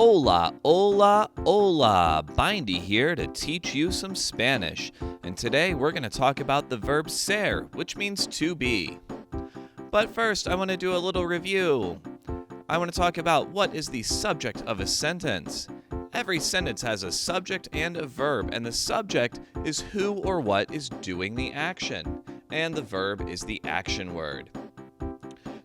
Hola, hola, hola! Bindy here to teach you some Spanish. And today we're going to talk about the verb ser, which means to be. But first, I want to do a little review. I want to talk about what is the subject of a sentence. Every sentence has a subject and a verb, and the subject is who or what is doing the action, and the verb is the action word.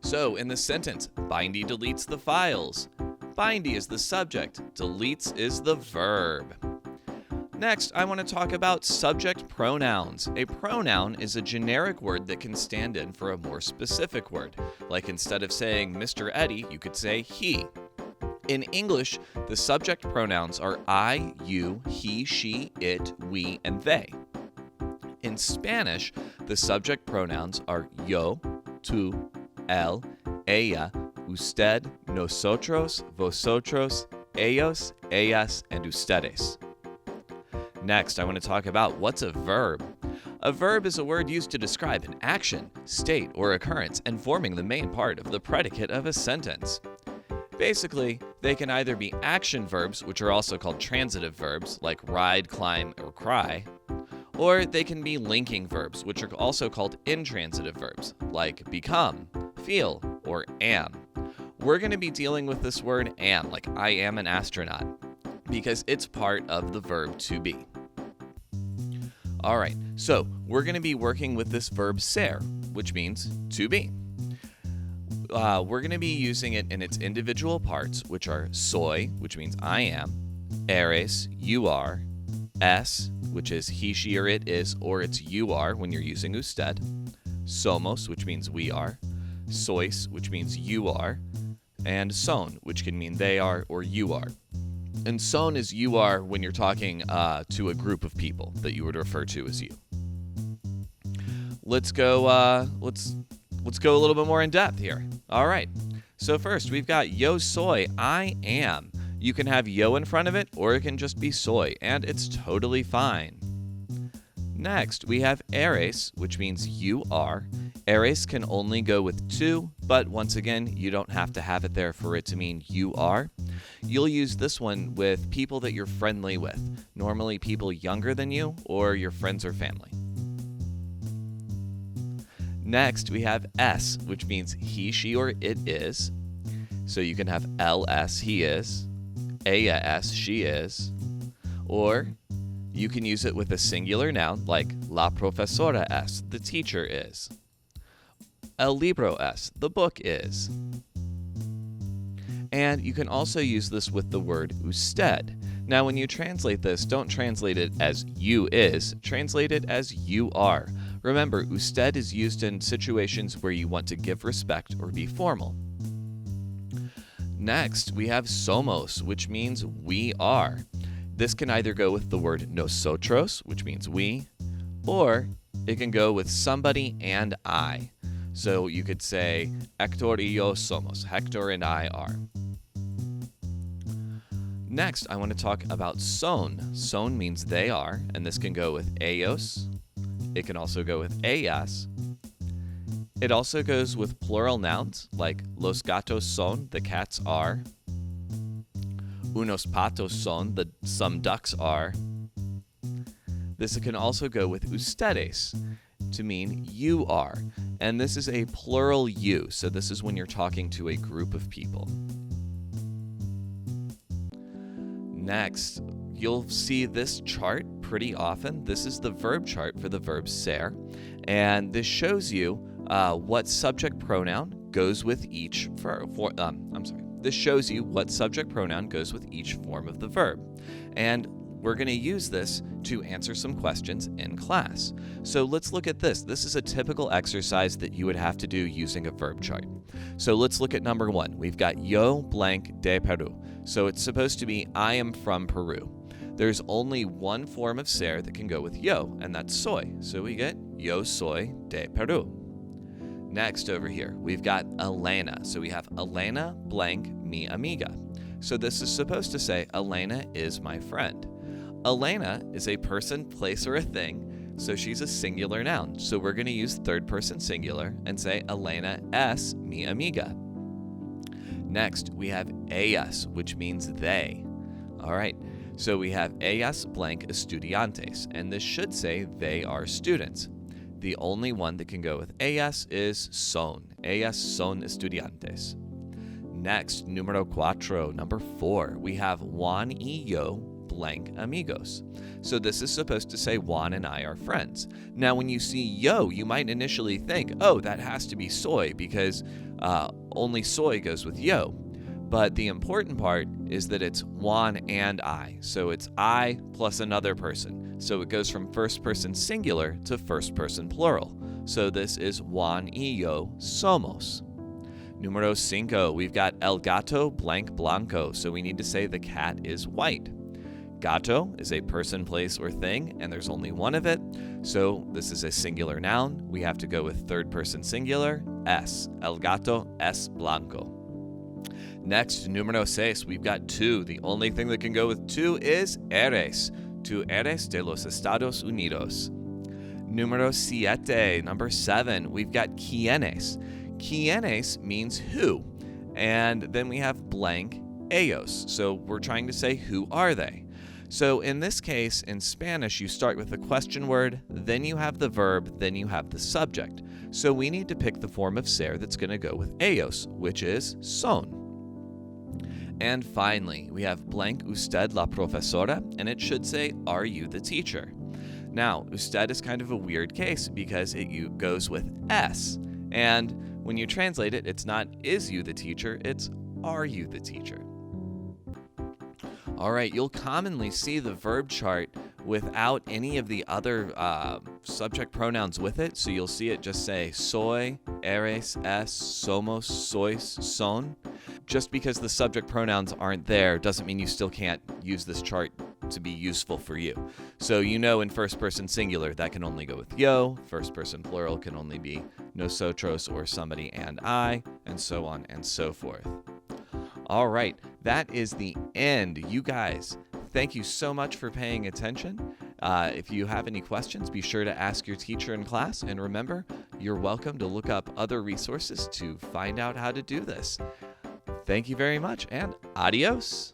So, in the sentence, Bindy deletes the files. Bindy is the subject, deletes is the verb. Next, I want to talk about subject pronouns. A pronoun is a generic word that can stand in for a more specific word. Like instead of saying Mr. Eddie, you could say he. In English, the subject pronouns are I, you, he, she, it, we, and they. In Spanish, the subject pronouns are yo, tú, él, ella, usted, nosotros, vosotros, ellos, ellas, and ustedes. Next, I want to talk about what's a verb. A verb is a word used to describe an action, state, or occurrence and forming the main part of the predicate of a sentence. Basically, they can either be action verbs, which are also called transitive verbs, like ride, climb, or cry, or they can be linking verbs, which are also called intransitive verbs, like become, feel, or am. We're going to be dealing with this word am, like I am an astronaut, because it's part of the verb to be. All right, so we're going to be working with this verb ser, which means to be. We're going to be using it in its individual parts, which are soy, which means I am, eres, you are, es, which is he, she, or it is, or it's you are when you're using usted, somos, which means we are, sois, which means you are, and son, which can mean they are or you are. And son is you are when you're talking to a group of people that you would refer to as you. Let's go a little bit more in depth here. All right. So first, we've got yo soy, I am. You can have yo in front of it, or it can just be soy, and it's totally fine. Next, we have eres, which means you are. Eres can only go with to, but once again, you don't have to have it there for it to mean you are. You'll use this one with people that you're friendly with, normally people younger than you or your friends or family. Next, we have s, which means he, she, or it is. So you can have ls, he is, ella s, she is, or you can use it with a singular noun like la profesora es, the teacher is. El libro es, the book is. And you can also use this with the word usted. Now, when you translate this, don't translate it as you is, translate it as you are. Remember, usted is used in situations where you want to give respect or be formal. Next, we have somos, which means we are. This can either go with the word nosotros, which means we, or it can go with somebody and I. So you could say, Hector y yo somos. Hector and I are. Next, I want to talk about son. Son means they are, and this can go with ellos. It can also go with ellas. It also goes with plural nouns, like los gatos son, the cats are. Unos patos son, some ducks are. This can also go with ustedes, to mean you are. And this is a plural you, so this is when you're talking to a group of people. Next, you'll see this chart pretty often. This is the verb chart for the verb ser, and this shows you what subject pronoun goes with each This shows you what subject pronoun goes with each form of the verb. And we're going to use this to answer some questions in class. So let's look at this. This is a typical exercise that you would have to do using a verb chart. So let's look at number 1. We've got yo blank de Peru. So it's supposed to be I am from Peru. There's only one form of ser that can go with yo, and that's soy. So we get yo soy de Peru. Next over here, we've got Elena. So we have Elena blank mi amiga. So this is supposed to say Elena is my friend. Elena is a person, place, or a thing, so she's a singular noun. So we're going to use third person singular and say Elena es mi amiga. Next, we have ellas, which means they. All right, so we have ellas blank estudiantes, and this should say they are students. The only one that can go with ellas is son. Ellas son estudiantes. Next, número cuatro, number 4, we have Juan y yo blank amigos. So this is supposed to say Juan and I are friends. Now, when you see yo, you might initially think, oh, that has to be soy because only soy goes with yo. But the important part is that it's Juan and I. So it's I plus another person. So it goes from first person singular to first person plural. So this is Juan y yo somos. Número 5, we've got el gato blank blanco. So we need to say the cat is white. Gato is a person, place, or thing, and there's only one of it. So this is a singular noun. We have to go with third person singular, es. El gato es blanco. Next, número 6, we've got tú. The only thing that can go with tú is eres. Tú eres de los Estados Unidos. Número 7, number 7, we've got quiénes. Quiénes means who. And then we have blank ellos. So we're trying to say who are they. So in this case, in Spanish, you start with the question word, then you have the verb, then you have the subject. So we need to pick the form of ser that's going to go with ellos, which is son. And finally, we have blank usted la profesora, and it should say, are you the teacher? Now, usted is kind of a weird case because it goes with s. And when you translate it, it's not is you the teacher, it's are you the teacher? All right, you'll commonly see the verb chart without any of the other subject pronouns with it. So you'll see it just say soy, eres, es, somos, sois, son. Just because the subject pronouns aren't there doesn't mean you still can't use this chart to be useful for you. So you know in first person singular, that can only go with yo. First person plural can only be nosotros or somebody and I, and so on and so forth. All right, that is the end. You guys, thank you so much for paying attention. If you have any questions, be sure to ask your teacher in class. And remember, you're welcome to look up other resources to find out how to do this. Thank you very much, and adios.